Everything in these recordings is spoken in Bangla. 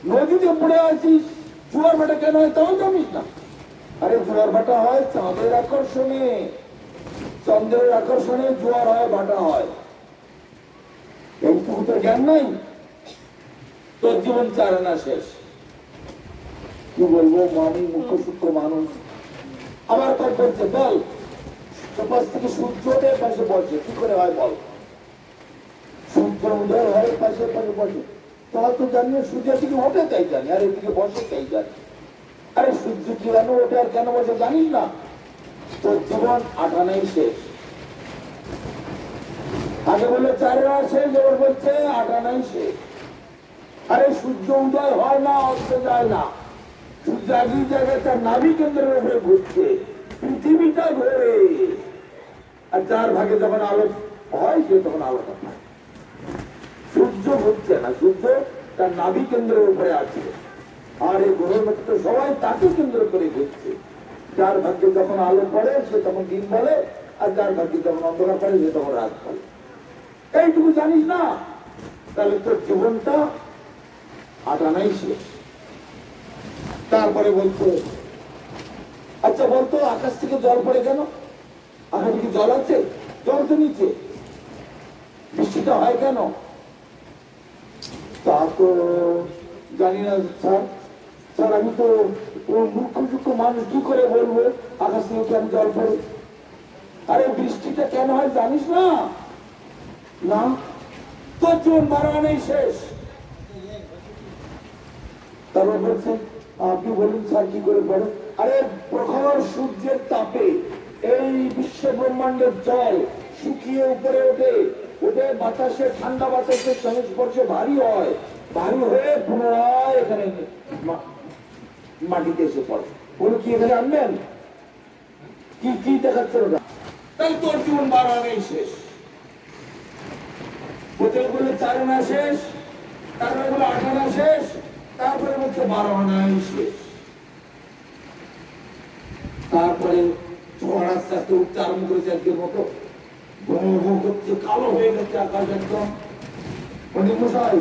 নদীতে পড়ে আছিস, জোয়ার ভাটা কেন হয় তাও জানিস না? আরে জোয়ার ভাটা হয় চাঁদের আকর্ষণে, চন্দ্রের আকর্ষণে জোয়ার হয়, ভাটা হয়। এইটুকু তোর জ্ঞান নাই? তোর জীবন চার আনা শেষ। কি বলবো, আমি মুখ্য সূক্ষ্ম মানুষ। আমার পর বলছে বল, পাশ থেকে সূর্য ওঠে পাশে বসে, কি করে হয় বল? সূর্য উদয় হয় পাশে পাশে বসে, তা তো জানি। সূর্যের দিকে ওঠে তাই জানি, আর এদিকে বসে তাই জানি। আরে সূর্য কি কেন ওঠে আর কেন বসে জানিস না? তোর জীবন আটানাই শেষ। আগে বললো চার আনা শেষ, এবার বলছে আটানাই শেষ। আরে সূর্য উদয় হয় না, অস্ত যায় না। সূর্য একই জায়গায় তার নাভি কেন্দ্রের উপরে ঘুরছে, পৃথিবীটা ঘোরে। আর যার ভাগে যখন আলো হয় সে তখন আলোটা পায়। সূর্য ঘুরছে না, সূর্য তার নাভি কেন্দ্রের উপরে আছে। আর এই গ্রহ নক্ষত্র সবাই তাকে কেন্দ্র করে ঘুরছে। যার ভাগ্যে যখন আলো পড়ে সে তখন দিন বলে, আর যার ভাগ্যে যখন অন্ধকার পড়ে সে তখন রাত বলে। এইটুকু জানিস না? তাহলে তোর জীবনটা আটানাই শেষ। তারপরে বলতো, আচ্ছা বলতো আকাশ থেকে জল পড়ে কেন? আকাশে কি জল আছে? জল তো নিচে। বৃষ্টিটা হয় কেন? তা তো জানি না স্যার। স্যার আমি তো মুখ্য সূক্ষ্ম মানুষ, কি করে বলবো আকাশ থেকে কেন জল পড়ে? আরে বৃষ্টিটা কেন হয় জানিস না? না, তোর জীবন 12 আনাই শেষ। তারপর বলছেন আপনি বলুন স্যার কি করে পড়ে? আরে প্রখর সূর্যের তাপে এই বিশ্ব ব্রহ্মাণ্ডের জল শুকিয়ে উপরে ওঠে, ওঠে বাতাসে, ঠান্ডা বাতাসের সংস্পর্শে ভারী হয়, ভারী হয়ে পুনরায় এখানে মাটিতে এসে পড়ে। বলো কি এখানে আনবেন? কি কি দেখাচ্ছে ওটা? তাই তোর জীবন 12 আনাই শেষ। প্রথমে বললে 4 আনা শেষ, তারপরে বলে 8 আনা শেষ, তারপরে বলছে 12 আনাই শেষ। তারপরে ঝড় আস্তে আস্তে উঠতে আরম্ভ করেছে একদিন মতো, করছে, কালো হয়ে গেছে আকাশ একদম। পণ্ডিত মশাই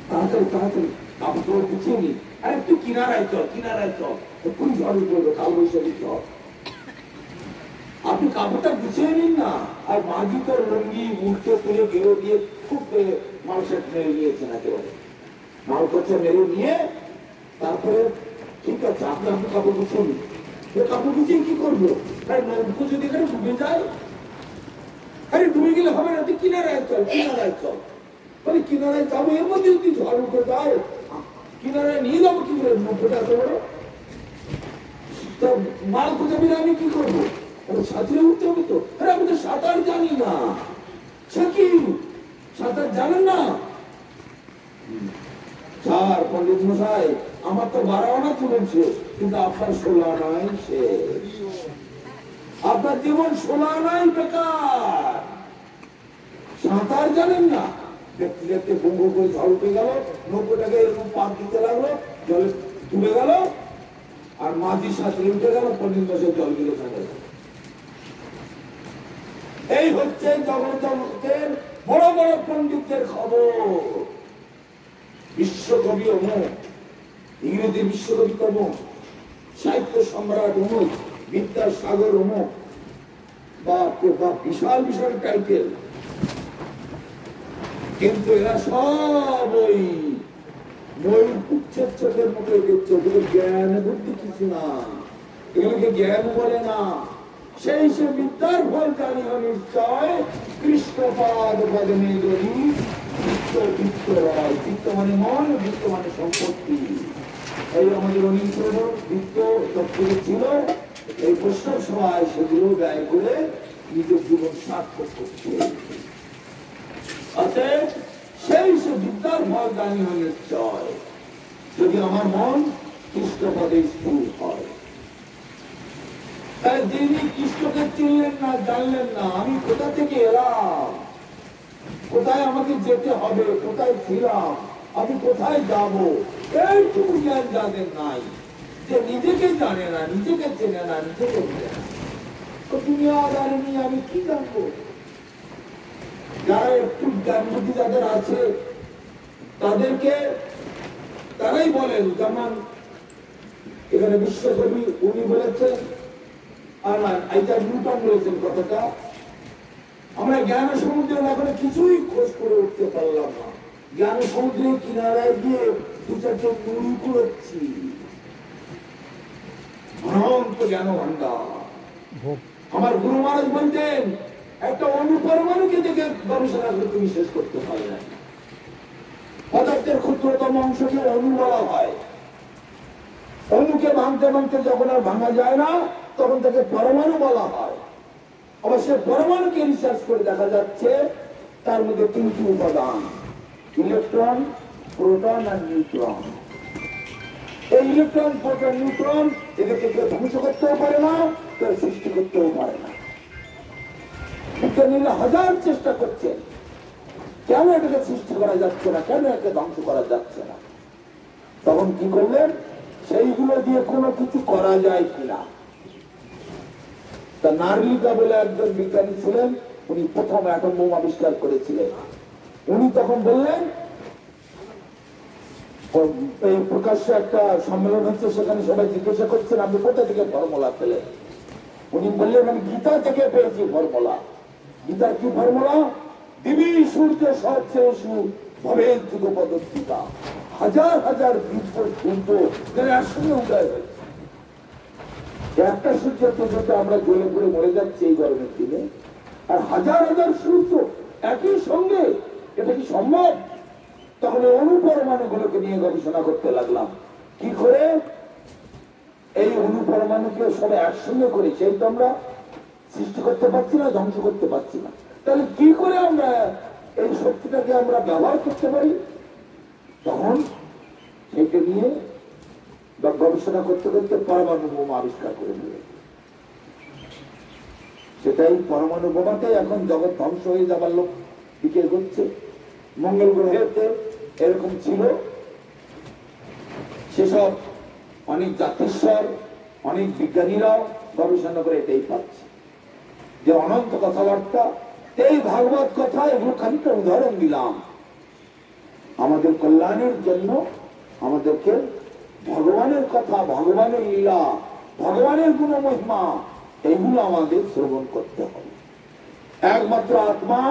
তাড়াতাড়ি তাড়াতাড়ি কাপড় গুছিয়ে নি। আরে তুই কিনারায় চল, কিনারায় চল, এক্ষুনি ঝড় পড়বে, কাল বৈশাখী ঝড়। আপনি কাপড়টা গুছিয়ে নিন না। আর মাঝি তো লুঙ্গি মুখে তুলে গেরো দিয়ে খুব মানুষের মেরে নিয়েছেন, একেবারে মাল খরচা মেরে নিয়ে তারপরে ঠিক আছে আপনি আপনি কাপড় গুছিয়ে নিন। কাপড় গুছিয়ে কি করবো? নৌকো যদি এখানে ডুবে যায়, আরে ডুবে গেলে হবে না, তুই কিনারায় চল, কিনারায় চল। মানে কিনারায় যাবো, এর মধ্যে যদি ঝড় উঠে যায় কিনারায় নিয়ে যাবো কি করে? নৌকোটা এত বড় মাল খোঁজাবি না, আমি কি করবো? সাঁতরে উঠতে হবে তো। আরে আমি তো সাঁতার জানি না। সাঁতার জানেন না? স্যার পণ্ডিত মশাই আমার তো 12 আনা তুলেছে, কিন্তু আপনার 16 আনাই শেষ। আপনার জীবন 16 আনাই বেকার। সাঁতার জানেন না, দেখতে দেখতে ভঙ্গ করে ঝড় উঠে গেল, নৌকোটাকে এরকম পাক দিতে লাগলো, জলে ডুবে গেল, আর মাঝির সাথে উঠে গেল, পণ্ডিত মশাই জল গিলে থাকে। এই হচ্ছে জগতের বড় বড় পণ্ডিতদের খবর। বিশ্বকবি অমুক, ইংরেজি বিশ্বকবি অমুক, সাহিত্য সম্রাট অমুক, বিদ্যাসাগর অমুক, বা বিশাল বিশাল টাইটেল। কিন্তু এরা সব ওই ময়ূর পুচ্ছের চোখের মতো দেখছে, ওগুলো জ্ঞান বুদ্ধি কিছু না, এগুলোকে জ্ঞান বলে না। সেই সে বিদ্যার ফল জানিও নিশ্চয়, কৃষ্ণপাদ পদমে যদি বৃত্ত রয়। বৃত্ত মানে মন, বৃত্ত মানে সম্পত্তি। এই আমাদের অনিল বৃত্ত দপ্তরে ছিল, এই প্রশ্ন সভায় সেগুলো ব্যয় করে নিজের জীবন সার্থক করছে। অতএব সেই সে বিদ্যার ফল জানিও নিশ্চয়, যদি আমার মন কৃষ্ণপদে স্থির হয়। তাই যিনি কৃষ্ণকে চিনলেন না, জানলেন না আমি কোথা থেকে এলাম, কোথায় আমাকে যেতে হবে, কোথায় ছিলাম, আমি কোথায় যাব, এইটুকু জ্ঞান যাদের নাই, যে নিজেকে জানে না, নিজেকে চেনে না, নিজেকে চেনে না, তো দুনিয়া জানেনি আমি কি জানবো? যারা একটু জ্ঞান বুদ্ধি যাদের আছে তাদেরকে তারাই বলেন, যেমন এখানে বিশ্বকবি উনি বলেছেন, আর না আইজাক নিউটন বলেছেন কথাটা, আমরা জ্ঞান সমুদ্রের এখন কিছুই খোঁজ করে উঠতে পারলাম না। জ্ঞান সমুদ্রের কিনারায় গিয়ে দু চারটে নুড়ি কুড়োচ্ছি। অনন্ত জ্ঞান ভান্ডার। আমার গুরু মহারাজ বলতেন, একটা অনুপরমাণুকে দেখে গবেষণা করে তুমি শেষ করতে পারবে না। পদার্থের ক্ষুদ্রতম অংশকে অণু বলা হয়। অণুকে ভাঙতে ভাঙতে যখন আর ভাঙা যায় না, তখন তাকে পরমাণু বলা হয়। অবশ্য পরমাণুকে রিসার্চ করে দেখা যাচ্ছে তার মধ্যে তিনটি উপাদান, ইলেকট্রন, প্রোটন আর নিউট্রন। এই ইলেকট্রন, প্রোটন, নিউট্রন এদেরকে কেউ ধ্বংস করতেও পারে না, কেউ সৃষ্টি করতেও পারে না। বিজ্ঞানীরা হাজার চেষ্টা করছেন, কেন এটাকে সৃষ্টি করা যাচ্ছে না, কেন একে ধ্বংস করা যাচ্ছে না। তখন কি করলেন, সেইগুলো দিয়ে কোনো কিছু করা যায় কিনা। তা নার্লিকা বলে একজন বিজ্ঞানী ছিলেন, উনি প্রথম অ্যাটম বোম আবিষ্কার করেছিলেন। উনি তখন বললেন, এই প্রকাশ্যে একটা সম্মেলন হচ্ছে, সেখানে সবাই জিজ্ঞাসা করছেন আপনি কোথা থেকে ফর্মুলা পেলেন। উনি বললেন, আমি গীতা থেকে পেয়েছি ফর্মুলা। গীতার কি ফর্মুলা? দিবি সূর্য সহস্রেষু ভবেৎ যুগপদত্তিকা। হাজার হাজার বীর্য সূর্য একসঙ্গে উদয় হয়েছে। একটা সূর্যের পর্যন্ত আমরা জ্বলে পড়ে মরে যাচ্ছি এই গরমের দিনে, আর হাজার হাজার সূর্য একই সঙ্গে, এটা কি সম্ভব? তখন অনুপরমাণু গুলোকে নিয়ে গবেষণা করতে লাগলাম, কি করে এই অনুপরমাণুকে সবাই একসঙ্গে করে সেই তো আমরা সৃষ্টি করতে পারছি না, ধ্বংস করতে পারছি না। তাহলে কি করে আমরা এই শক্তিটাকে আমরা ব্যবহার করতে পারি? তখন সেটা নিয়ে গবেষণা করতে করতে পরমাণু বোমা আবিষ্কার করে দিল। সেটাই পরমাণু বোমাতে এখন জগৎ ধ্বংস হয়ে যাবার লোক দিকে এগোচ্ছে। মঙ্গল গ্রহেতে এরকম ছিল, সেসব অনেক জাতিস্বর, অনেক বিজ্ঞানীরাও গবেষণা করে এটাই পাচ্ছে যে অনন্ত কথাবার্তা, এই ভাগবত কথা, এগুলো খানিকটা উদাহরণ দিলাম আমাদের কল্যাণের জন্য। আমাদেরকে ভগবানের কথা, ভগবানের লীলা, ভগবানের গুণ মহিমা, এইগুলো আমাদের শ্রবণ করতে হবে। একমাত্র আত্মা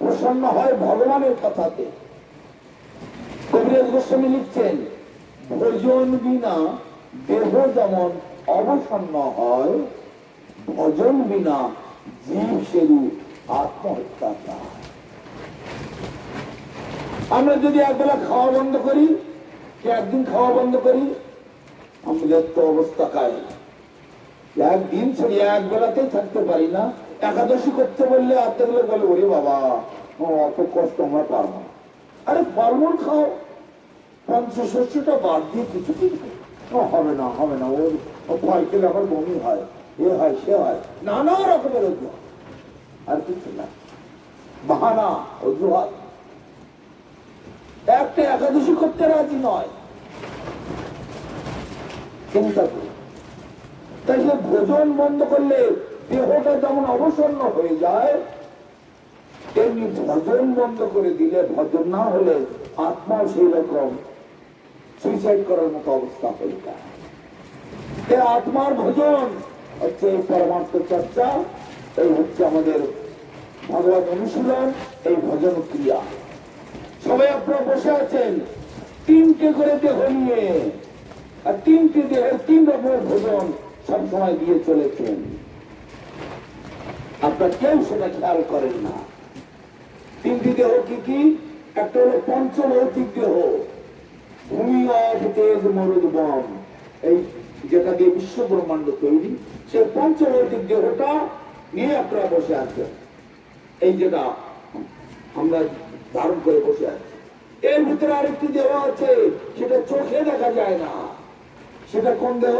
প্রসন্ন হয় ভগবানের কথাতে। কবিরাজ গোস্বামী লিখছেন, ভজন বিনা দেহ যেমন অবসন্ন হয়, ভজন বিনা জীব সেরু আত্মহত্যা চায়। আমরা যদি একবেলা খাওয়া বন্ধ করি, একদিন খাওয়া বন্ধ করি, আমাদের তো অবস্থা কায়। একদিন ছেড়ে একবেলাতেই থাকতে পারি না। একাদশী করতে বললে আত্মগুলো বলে, ওরে বাবা অত কষ্ট আমরা পারবো না। আরে ফলমূল খাও, পঞ্চশস্যটা বাদ দিয়ে কিছু কিছু হবে না, হবে না, ও ফল খেলে আমার বমি হয়, এ হয়, সে হয়, নানা রকমের অজুহাত, আর কিছু না, বাহানা, অজুহাত। একটা একাদশী করতে রাজি নয়, চিন্তা করি। তাই সে ভোজন বন্ধ করলে দেহটা যেমন অবসন্ন হয়ে যায়, তেমনি ভজন বন্ধ করে দিলে, ভজন না হলে আত্মাও সেই রকম সুইসাইড করার মতো অবস্থা হয়ে যায়। আত্মার ভজন হচ্ছে এই পরমার্থ চর্চা, এই হচ্ছে আমাদের ভগবত অনুশীলন, এই ভজন ক্রিয়া। সবাই আপনারা বসে আছেন তিনটে করে দেহ নিয়ে, আর তিনটে দেহের তিন রকমের ভোজন সবসময় দিয়ে চলেছেন। আপনার কেউ সেটা খেয়াল করেন না। তিনটি দেহ কি কি? একটা হলো পঞ্চভৌতিক দেহ, ভূমি, অব, তেজ, মরুদ, বম, এই যেটা দিয়ে বিশ্ব ব্রহ্মাণ্ড তৈরি, সেই পঞ্চভৌতিক দেহটা নিয়ে আপনারা বসে আছেন। এই যেটা আমরা ধারণ করে বসে আছি, এর ভিতরে আরেকটি দেহ আছে, সেটা চোখে দেখা যায় না। সেটা কোন দেহ?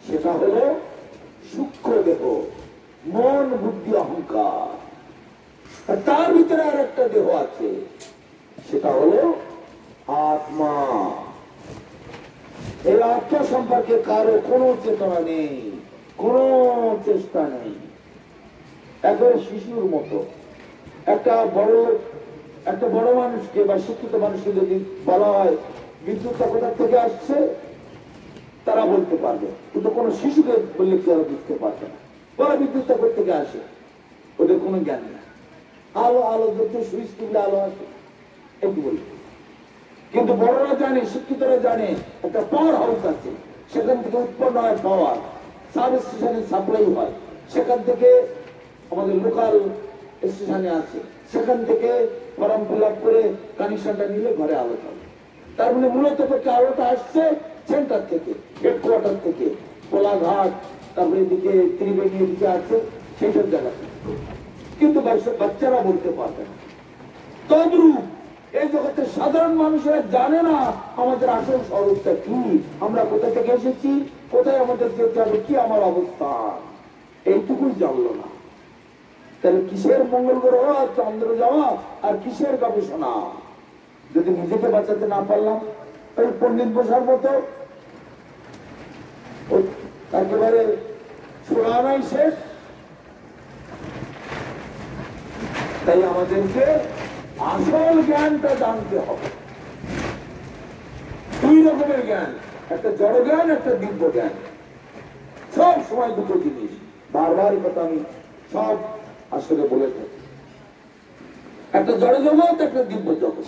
সেটা হলো সূক্ষ্ম দেহ, মন, বুদ্ধি, অহংকার। আর তার ভিতরে আর একটা দেহ আছে, সেটা হলো আত্মা। এই আত্মা সম্পর্কে কারো কোনো চেতনা নেই, কোনো চেষ্টা নেই। একবারে শিশুর মতো। একটা বড় মানুষকে বা শিক্ষিত মানুষকে যদি বলা হয় বিদ্যুৎটা কোথা থেকে আসছে তারা বলতে পারবে, কিন্তু কোনো শিশুকে বললে তারা বুঝতে পারবে না। বলা বিদ্যুৎটা কোথা থেকে আসে, ওদের কোনো জ্ঞান নেই। আলো আলো ধরতে সুইচ টিপলে আলো আসে, একটু বলি। কিন্তু বড়রা জানে, শিক্ষিতরা জানে একটা পাওয়ার হাউস আছে, সেখান থেকে উৎপন্ন হয় পাওয়ার, সাব স্টেশনে সাপ্লাই হয়, সেখান থেকে আমাদের লোকাল স্টেশনে আছে, সেখান থেকে ফর্ম ফিল আপ করে কানেকশনটা নিলে ঘরে আলো থাকে। তার মানে মূলত পক্ষে আলোটা আসছে সেন্টার থেকে, হেডকোয়ার্টার থেকে, কোলাঘাট, তারপরে এদিকে ত্রিবেণী এদিকে আছে, সেই সব জায়গা থেকে। কিন্তু বাচ্চারা বলতে পারবে না। তদ্রূপ এই জগতের সাধারণ মানুষেরা জানে না আমাদের আসল স্বরূপটা কি, আমরা কোথা থেকে এসেছি, কোথায় আমাদের যেতে হবে, কি আমার অবস্থান, এইটুকুই জানলো না। তাহলে কিসের মঙ্গল গ্রহ আর চন্দ্র যাওয়া আর কিসের গবেষণা? যদি নিজেকে বাঁচাতে না পারলাম, ওই পণ্ডিত বসার মতো একেবারে ছোড়ানাই শেষ। তাই আমাদেরকে আসল জ্ঞানটা জানতে হবে। দুই রকমের জ্ঞান, একটা জড় জ্ঞান, একটা দিব্য জ্ঞান। সব সময় দুটো জিনিস, বারবার কথা আমি সব আসলে বলে থাকি। একটা জড় জগৎ, একটা দিব্য জগৎ,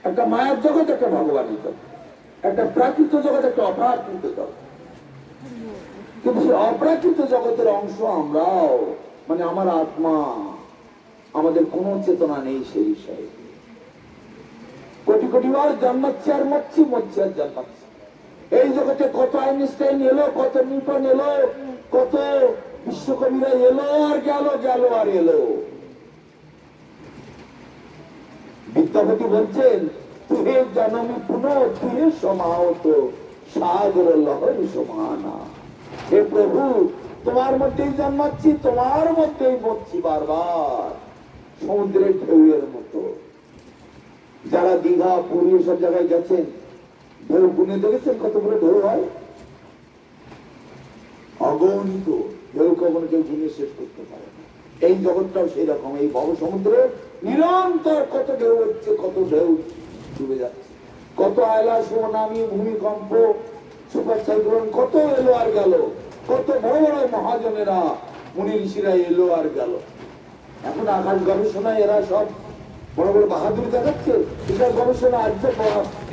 একটা মায়ার জগৎ, একটা ভগবানের জগৎ, একটা প্রাকৃত জগৎ, একটা অপ্রাকৃত জগৎ। কিন্তু সেই অপ্রাকৃত জগতের অংশ আমরাও, মানে আমার আত্মা, আমাদের কোনো চেতনা নেই সে বিষয়ে। কোটি কোটি বার জন্মাচ্ছে আর মরছি, মরছি আর জন্মাচ্ছে। এই জগতে কত আইনস্টাইন এলো, কত নিউটন এলো, কত বিশ্বকবিরা এলো আর গেল, গেল আর এলো। বিদ্যাপতি বলছেন, তুহে জনমি পুনঃ তুহে সমাহত সাগর লহরী সমানা। হে প্রভু, তোমার মধ্যেই জন্মাচ্ছি, তোমার মধ্যেই মরছি বারবার, সমুদ্রের ঢেউয়ের মতো। যারা দীঘা, পুরী সব জায়গায় গেছেন, ঢেউ গুনে দেখেছেন কতগুলো ঢেউ হয়? অগণিত ঢেউ, কখনো কেউ গুনে শেষ করতে পারে না। এই জগৎটাও সেই রকম, এই ভব সমুদ্রে নিরন্তর কত ঢেউ হচ্ছে, কত ঢেউ ডুবে যাচ্ছে, কত আয়লা, সুনামি, ভূমিকম্প, সুপার সাইক্লোন, কত এলো আর গেল, কত বড় বড় মহাজনেরা, মুনি ঋষিরা এলো আর গেল। এখন আকাশ গবেষণায় এরা সব বড় বড় বাহাদুরি দেখাচ্ছে। এসব গবেষণা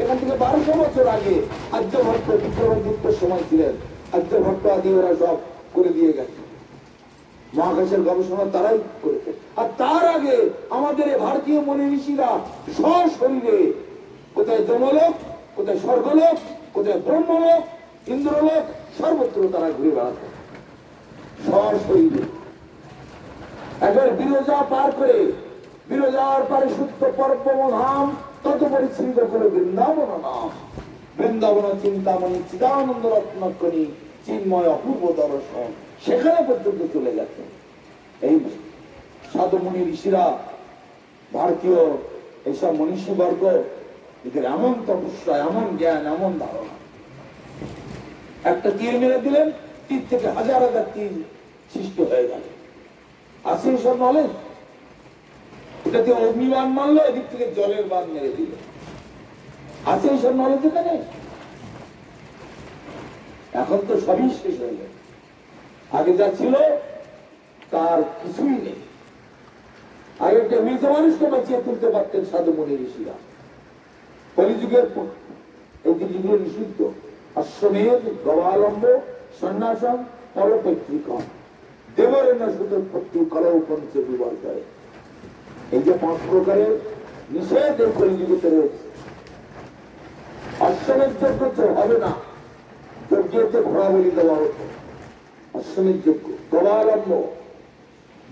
এখান থেকে 1200 বছর আগে আর্যভট্ট, বিক্রমাদিত্যের সময় ছিলেন, আর্যভট্ট আদি ওরা সব করে দিয়ে গেছে। মহাকাশের গবেষণা তারাই করেছে। আর তার আগে আমাদের ভারতীয় মুনি ঋষিরা সশরীরে কোথায় যমলোক, কোথায় স্বর্গলোক, কোথায় ব্রহ্মলোক, ইন্দ্রলোক, সর্বত্র তারা ঘুরে বেড়াতে সশরীরে। একবার বিরজা পার করে, বিরজার পারে শুদ্ধ পরব্রহ্ম ধাম, ততপরি শ্রীদ করে বৃন্দাবন নাম। বৃন্দাবন চিন্তামণি চিদানন্দ রত্নকণি চিন্ময় অপূর্ব দর্শন, সেখানে পর্যন্ত চলে গেছে। এই সাধু মুনি ঋষিরা, ভারতীয় এইসব মনীষী বর্গ, এদের এমন তপস্যা, এমন জ্ঞান, এমন ধারণা। একটা তীর মেরে দিলেন, তীর থেকে হাজার হাজার তীর সৃষ্টি হয়ে গেল। আছে সব নলেজ। এটা দিয়ে অগ্নিবাণ মারলো, এদিক থেকে জলের বান মেরে দিল। আছে এইসব নলেজ এখানে? এখন তো সবই শেষ হয়ে গেল। আগে যা ছিল তার কিছুই নেই। আগে একটা মৃত মানুষকে বাঁচিয়ে তুলতে পারতেন সাধু মুনি ঋষিরা। কলিযুগের এই জিনিসগুলো নিষিদ্ধ। অশ্বমেধ, গবালম্ব, সন্ন্যাসম, পরপৈতৃকম, দেবরেণ্য সুতোৎপত্তি, কলৌ পঞ্চ বিবর্তয়। এই যে 5 প্রকারের নিষেধ এই কলিযুগেতে রয়েছে। অশ্বমেধ যজ্ঞ হবে না, যজ্ঞেতে ঘোড়া বলি দেওয়া হতো। অশ্বমেধ যজ্ঞ, গবালম্ব,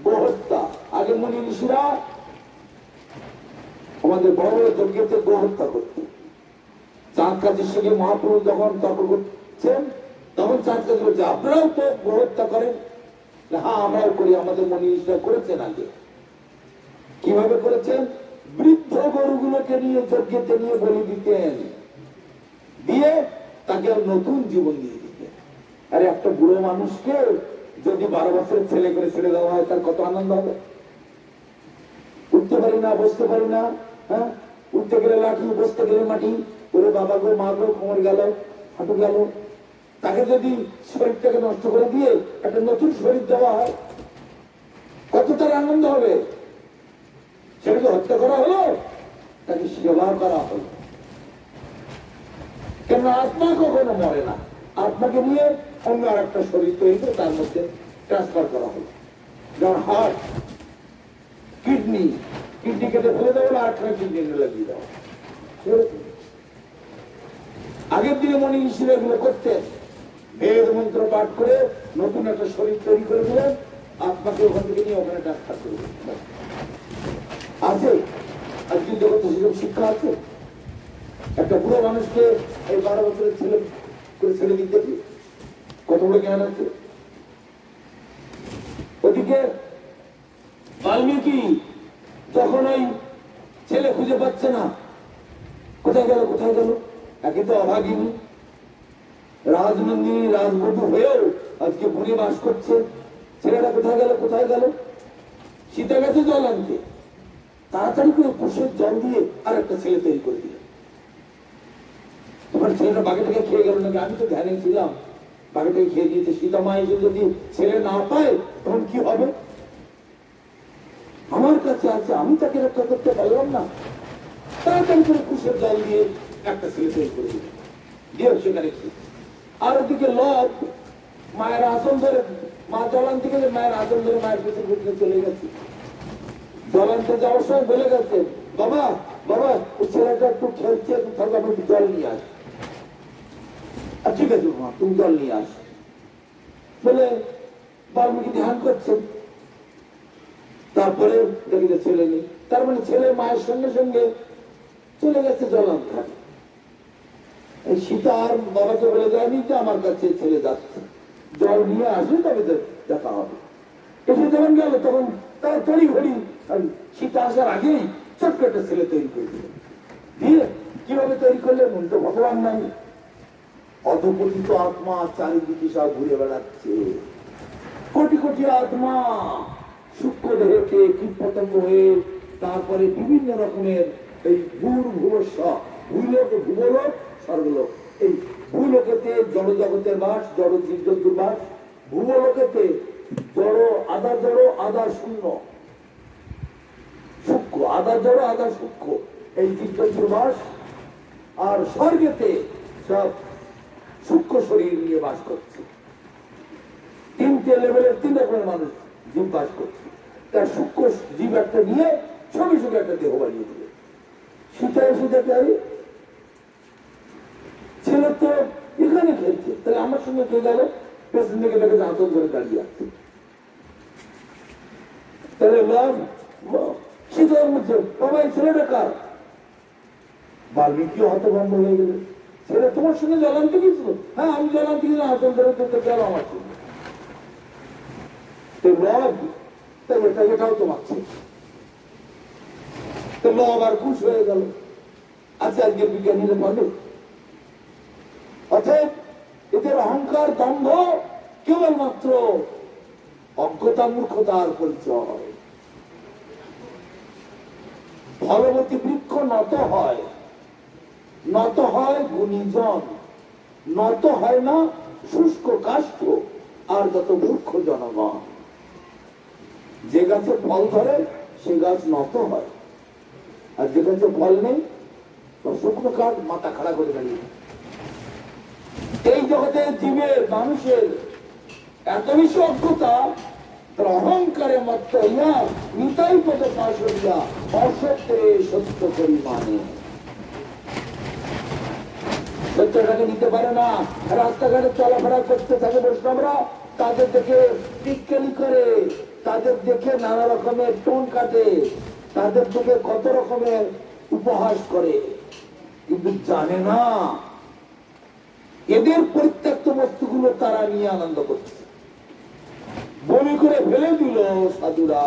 গোহত্যা। আগে মুনি ঋষিরা আমাদের বড় বড় যজ্ঞেতে গোহত্যা করত। চাঁদ কাজের সঙ্গে মহাপুরুষ যখন তর্ক করছেন, তখন চাঁদ কাজ বলছে, আপনারাও তো গোহত্যা করেন। হ্যাঁ, আমরাও করি, আমাদের মুনি ঋষিরা করেছেন। আগে কিভাবে করেছেন? বৃদ্ধ গরুগুলোকে নিয়ে যজ্ঞেতে নিয়ে বলি দিতেন, দিয়ে তাকে নতুন জীবন দিয়ে দিতেন। আরে একটা বুড়ো মানুষকে যদি 12 বছরের ছেলে করে ছেড়ে দেওয়া হয়, তার কত আনন্দ হবে। উঠতে পারি না, বসতে পারি না, হ্যাঁ, উঠতে গেলে লাঠি, বসতে গেলে মাটি, ওরে বাবা গো, মা গো, কোমর গেল, হাঁটু গেল, তাকে যদি শরীরটাকে নষ্ট করে দিয়ে একটা নতুন শরীর দেওয়া হয়, কত তার আনন্দ হবে। সেটাকে হত্যা করা হলো, তাকে সেবা করা হলো। কেন আত্মা কখনো মরে না, আত্মাকে নিয়ে অন্য আর একটা শরীর তৈরি করে তার মধ্যে ট্রান্সফার করা হলো। যেমন হার্ট, কিডনি কেটে ফেলে দেওয়া, আর একটা কিডনি লাগিয়ে দেওয়া। আগের দিনে মনে ঋষিরা এগুলো করতেন, বেদ মন্ত্র পাঠ করে নতুন একটা শরীর তৈরি করে দিলেন, আত্মাকে ওখান থেকে নিয়ে ওখানে ট্রান্সফার করে দিলেন। আছে আজকে জগতে সেসব শিক্ষা আছে। একটা বুড়ো মানুষকে এই 12 বছরের ছেলে করে ছেড়ে দিতে কত বড় জ্ঞান আছে। ওদিকে বাল্মীকি যখন ওই ছেলে খুঁজে পাচ্ছে না, কোথায় গেল কোথায় গেল, একে তো অভাগিনী রাজনন্দিনী রাজবধূ হয়েও আজকে বুড়ি বাস করছে, ছেলেটা কোথায় গেল কোথায় গেল। সীতা গেছে জল আনতে, তাড়াতাড়ি করে কুশের জল দিয়ে আর একটা ছেলে তৈরি করে দিল। তোমার ছেলেটা বাঘেটাকে খেয়ে গেল নাকি, আমি তো ধ্যানে ছিলাম, বাঘেটাকে খেয়ে দিয়েছে। সীতা মা এসে যদি ছেলে না পায় তখন কি হবে। আমার কাছে আছে, আমি তাকে রক্ষা করতে পারলাম না, তাড়াতাড়ি করে কুশের জল দিয়ে একটা ছেলে তৈরি করে দিল, দিয়ে সেখানে খেয়ে। আর ওদিকে লোক মায়ের আসন ধরে, মা জল আনতে গেলে মায়ের আসন ধরে মায়ের পেছনে পেছনে চলে গেছে। জল আনতে যাওয়ার সময় বলে গেছে, বাবা বাবা ওই ছেলেটা একটু খেলছে, একটু থাকবে, আমি জল নিয়ে আস। ঠিক আছে মা, তুমি জল নিয়ে আস বলে বাল্মীকি ধ্যান করছেন। তারপরে দেখি ছেলে নেই, তার মানে ছেলে মায়ের সঙ্গে সঙ্গে চলে গেছে জল আনতে। সীতা আর বাবাকে বলে দেয়নি যে আমার কাছে ছেলে যাচ্ছে, জল নিয়ে আসলে তবে দেখা হবে। এসে যখন গেল তখন তার তড়ি ঘড়ি সীতা আসার আগেই ছোট্ট একটা ছেলে তৈরি করে দিল। দিয়ে কিভাবে তৈরি করলে, মন তো ভগবান নাই, অধপতিত আত্মা চারিদিকে সব ঘুরে বেড়াচ্ছে, কোটি কোটি আত্মা সূক্ষ্ম দেহকে কীট পতঙ্গ হয়ে, তারপরে বিভিন্ন রকমের এই ভূর্ভুবস্ব, ভূলোক ভূগোলক স্বর্গলোক। এই ভূলোকেতে জড় জগতের বাস, জড় জীবজন্তুর বাস, ভূগোলকেতে জড় আদা জড় আদা শূন্য সূক্ষ্ম, আদা জড় আদা সূক্ষ্ম এই জীবজন্তুর বাস। আর স্বর্গেতে সব সূক্ষ্ম শরীর নিয়ে বাস করছে। তিনটে লেভেলের তিন রকমের মানুষ জীব বাস করছে। তার সূক্ষ্ম জীব একটা নিয়ে ছবি ছবি একটা দেহ বানিয়ে দিল। সীতায় সীতাকে ছেলে তো এখানে খেলছে, তাহলে আমার সঙ্গে কে গেল, পেছন থেকে দেখে আতঙ্ক ধরে দাঁড়িয়ে আছে। তাহলে সীতার মধ্যে বাবা এই ছেলেটা কার, বাল্মীকি হতভম্ব হয়ে গেল। ছেলে তোমার সঙ্গে জল আনতে গেছিল, হ্যাঁ আমি জল আনতে গেছিলাম, আতঙ্ক ধরে করতে গেল আমার সঙ্গে। তো লব তাই এটাও তোমার ছিল। তো লব আর খুশ হয়ে গেল। আচ্ছা আজকে বিজ্ঞানীরা বলে অর্থাৎ এদের অহংকার দম্ভ কেবলমাত্র অজ্ঞতা মূর্খতার পরিচয়। ফলবতী বৃক্ষ নত হয়, নত হয় গুণীজন, নত হয় না শুষ্ক কাষ্ঠ আর যত মূর্খ জনগণ। যে গাছে ফল ধরে সে গাছ নত হয়, আর যে গাছে ফল নেই শুকনো কাঠ মাথা খাড়া করে দাঁড়িয়ে। এই জগতে জীবের মানুষের এত বেশি অজ্ঞতা, তার অহংকারে মত্ত হইয়া নিতাই পদে পাশ হইয়া অসত্যে সত্য পরিমাণে সত্যটাকে নিতে পারে না। রাস্তাঘাটে চলাফেরা করতে থাকে বৈষ্ণবরা, তাদের দেখে টিক্কেলি করে, তাদের দেখে নানা রকমের টোন কাটে, তাদের দেখে কত রকমের উপহাস করে, কিন্তু জানে না এদের পরিত্যক্ত বস্তুগুলো তারা নিয়ে আনন্দ করছে। বমি করে ফেলে দিল সাধুরা,